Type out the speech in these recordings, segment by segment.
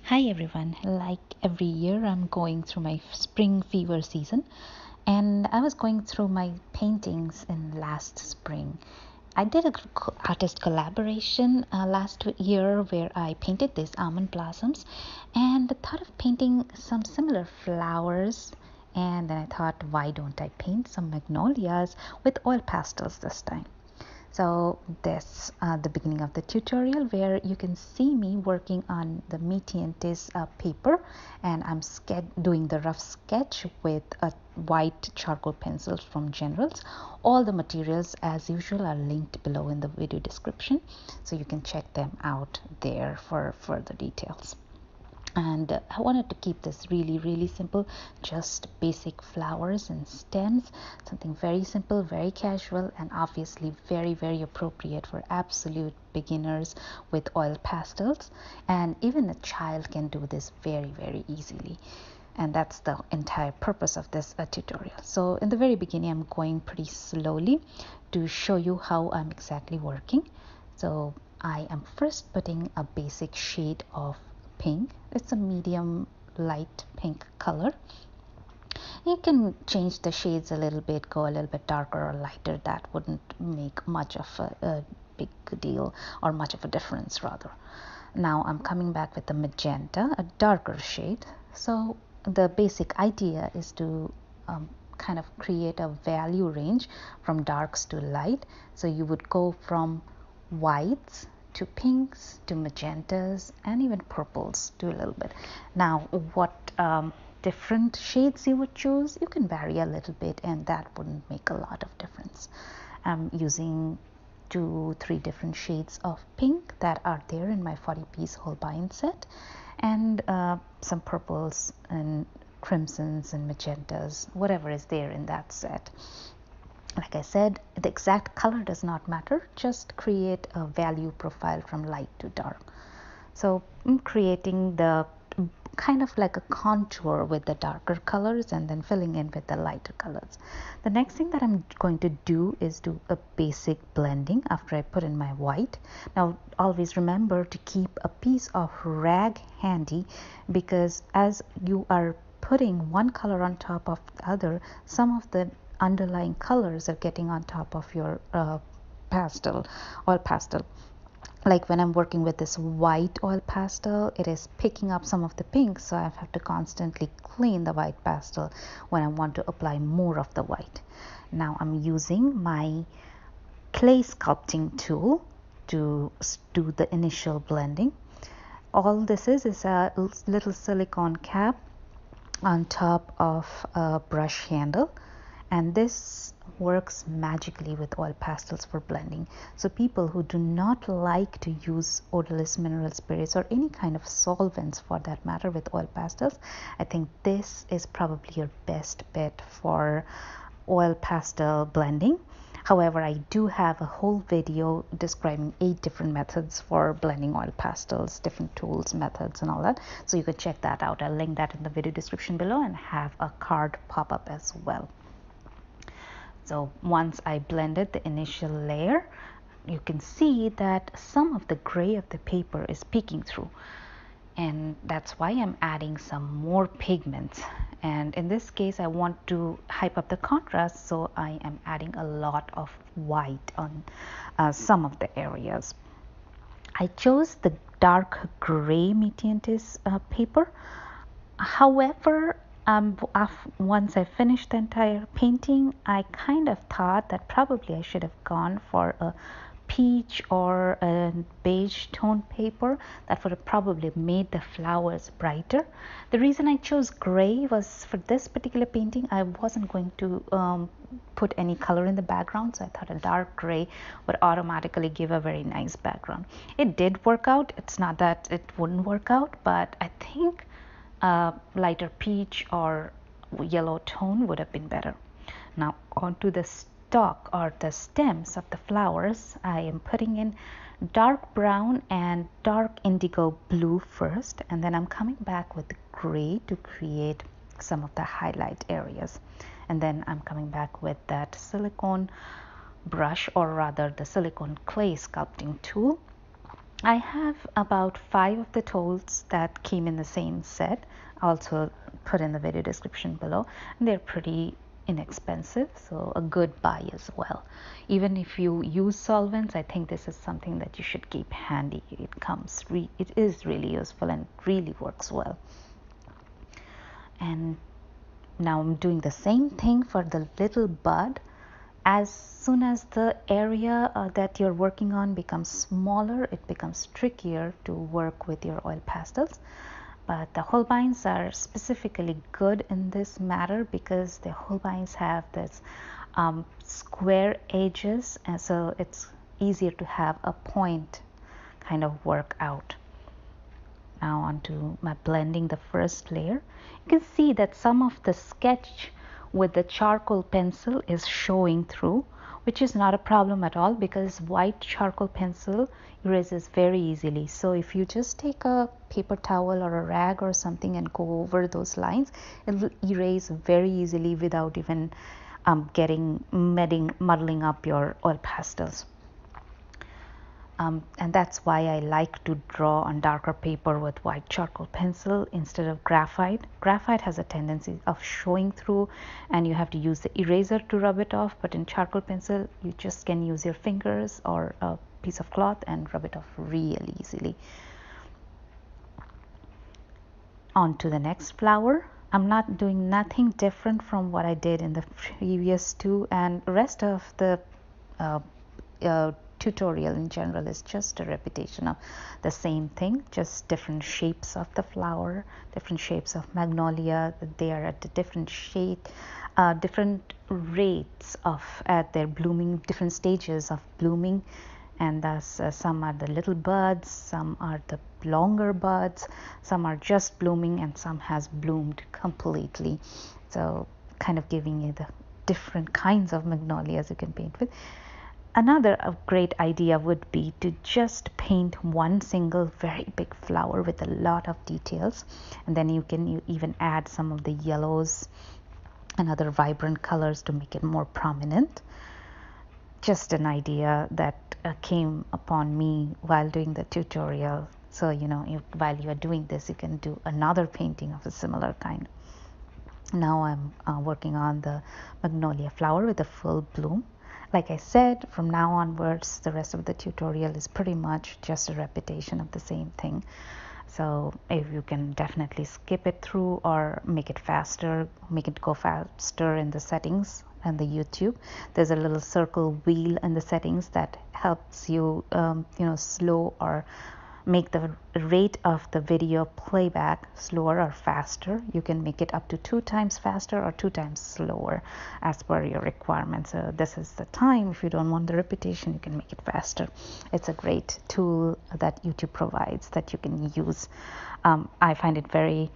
Hi everyone, like every year, I'm going through my spring fever season, and I was going through my paintings in last spring. I did a artist collaboration last year where I painted these almond blossoms and thought of painting some similar flowers. And then I thought, why don't I paint some magnolias with oil pastels this time? So this the beginning of the tutorial where you can see me working on the Mi-tientes paper, and I'm doing the rough sketch with a white charcoal pencils from Generals. All the materials as usual are linked below in the video description, so you can check them out there for further details. And I wanted to keep this really simple, just basic flowers and stems, something very simple, very casual, and obviously very appropriate for absolute beginners with oil pastels. And even a child can do this very easily, and that's the entire purpose of this tutorial. So in the very beginning, I'm going pretty slowly to show you how I'm exactly working. So I am first putting a basic shade of pink. It's a medium light pink color. You can change the shades a little bit, go a little bit darker or lighter. That wouldn't make much of a big deal, or much of a difference rather. Now I'm coming back with the magenta, a darker shade. So the basic idea is to kind of create a value range from darks to light. So you would go from whites to pinks to magentas and even purples to a little bit. Now what different shades you would choose, you can vary a little bit, and that wouldn't make a lot of difference. I'm using 2-3 different shades of pink that are there in my 40-piece Holbein set, and some purples and crimsons and magentas, whatever is there in that set. Like I said, the exact color does not matter, just create a value profile from light to dark. So I'm creating the kind of like a contour with the darker colors and then filling in with the lighter colors. The next thing that I'm going to do is do a basic blending after I put in my white. Now always remember to keep a piece of rag handy, because as you are putting one color on top of the other, some of the underlying colors are getting on top of your oil pastel. Like when I'm working with this white oil pastel, it is picking up some of the pink, so I have to constantly clean the white pastel when I want to apply more of the white. Now I'm using my clay sculpting tool to do the initial blending. All this is a little silicone cap on top of a brush handle, and this works magically with oil pastels for blending. So people who do not like to use odorless mineral spirits or any kind of solvents for that matter with oil pastels, I think this is probably your best bet for oil pastel blending. However, I do have a whole video describing 8 different methods for blending oil pastels, different tools, methods, and all that. So you can check that out. I'll link that in the video description below and have a card pop up as well. So once I blended the initial layer, you can see that some of the gray of the paper is peeking through, and that's why I'm adding some more pigments. And in this case, I want to hype up the contrast, so I am adding a lot of white on some of the areas. I chose the dark gray Mi-tientes paper. However, once I finished the entire painting, I kind of thought that probably I should have gone for a peach or a beige tone paper. That would have probably made the flowers brighter. The reason I chose gray was for this particular painting, I wasn't going to put any color in the background, so I thought a dark gray would automatically give a very nice background. It did work out. It's not that it wouldn't work out, but I think lighter peach or yellow tone would have been better. Now onto the stalk or the stems of the flowers, I am putting in dark brown and dark indigo blue first, and then I'm coming back with gray to create some of the highlight areas, and then I'm coming back with that silicone brush, or rather the silicone clay sculpting tool, I have about 5 of the tools that came in the same set. I also put in the video description below. And they're pretty inexpensive, so a good buy as well. Even if you use solvents, I think this is something that you should keep handy. It is really useful and really works well. And now I'm doing the same thing for the little bud. As soon as the area that you're working on becomes smaller, it becomes trickier to work with your oil pastels. But the Holbeins are specifically good in this matter because the Holbeins have this square edges, and so it's easier to have a point kind of work out. Now onto my blending the first layer. You can see that some of the sketch with the charcoal pencil is showing through, which is not a problem at all because white charcoal pencil erases very easily. So if you just take a paper towel or a rag or something and go over those lines, it will erase very easily without even muddling up your oil pastels. And that's why I like to draw on darker paper with white charcoal pencil instead of graphite. Graphite has a tendency of showing through and you have to use the eraser to rub it off, but in charcoal pencil you just can use your fingers or a piece of cloth and rub it off really easily. On to the next flower. I'm not doing nothing different from what I did in the previous two, and rest of the tutorial in general is just a repetition of the same thing, just different shapes of the flower, different shapes of magnolia. They are at a different shape, different rates of at their blooming, different stages of blooming, and thus some are the little buds, some are the longer buds, some are just blooming, and some has bloomed completely. So kind of giving you the different kinds of magnolias you can paint with. Another great idea would be to just paint one single very big flower with a lot of details, and then you can even add some of the yellows and other vibrant colors to make it more prominent. Just an idea that came upon me while doing the tutorial. So while you are doing this, you can do another painting of a similar kind. Now I'm working on the magnolia flower with a full bloom. Like I said, from now onwards, the rest of the tutorial is pretty much just a repetition of the same thing. So if you can definitely skip it through or make it faster, make it go faster in the settings and the YouTube. There's a little circle wheel in the settings that helps you, slow or make the rate of the video playback slower or faster. You can make it up to 2 times faster or 2 times slower as per your requirements. So this is the time. If you don't want the repetition, you can make it faster. It's a great tool that YouTube provides that you can use. I find it very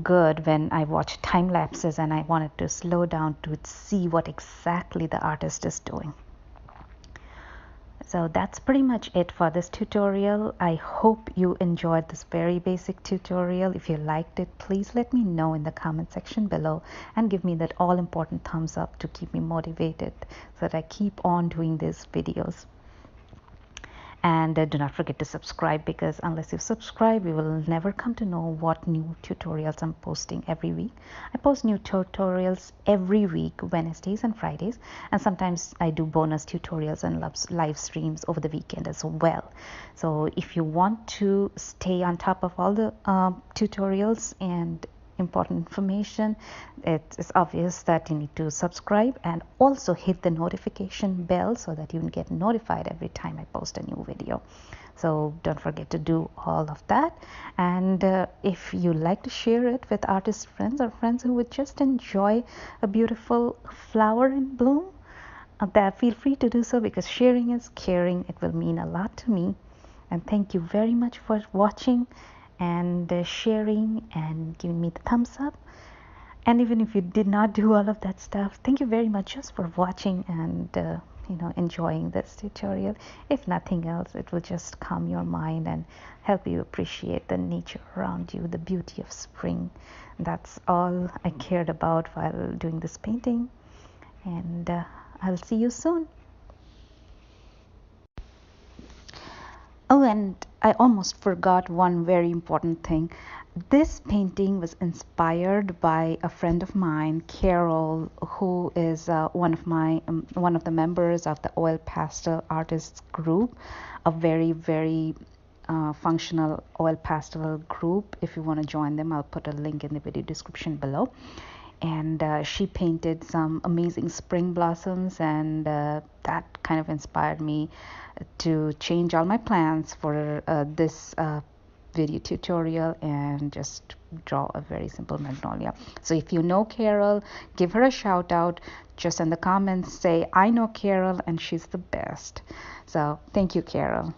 good when I watch time lapses and I wanted to slow down to see what exactly the artist is doing. So that's pretty much it for this tutorial. I hope you enjoyed this very basic tutorial. If you liked it, please let me know in the comment section below and give me that all important thumbs up to keep me motivated so that I keep on doing these videos. And do not forget to subscribe, because unless you subscribe, you will never come to know what new tutorials I'm posting every week. I post new tutorials every week, Wednesdays and Fridays, and sometimes I do bonus tutorials and live streams over the weekend as well. So if you want to stay on top of all the tutorials and important information, it's obvious that you need to subscribe and also hit the notification bell so that you can get notified every time I post a new video. So don't forget to do all of that. And if you like to share it with artist friends or friends who would just enjoy a beautiful flower in bloom, feel free to do so, because sharing is caring. It will mean a lot to me. And thank you very much for watching and sharing and giving me the thumbs up. And even if you did not do all of that stuff, thank you very much just for watching and enjoying this tutorial. If nothing else, it will just calm your mind and help you appreciate the nature around you, the beauty of spring. That's all I cared about while doing this painting, and I'll see you soon. Oh, and I almost forgot one very important thing. This painting was inspired by a friend of mine, Carol, who is one of the members of the oil pastel artists group, a very functional oil pastel group. If you want to join them, I'll put a link in the video description below. And she painted some amazing spring blossoms, and that kind of inspired me to change all my plans for this video tutorial and just draw a very simple magnolia. So if you know Carol, give her a shout out. Just in the comments say, I know Carol and she's the best. So thank you, Carol.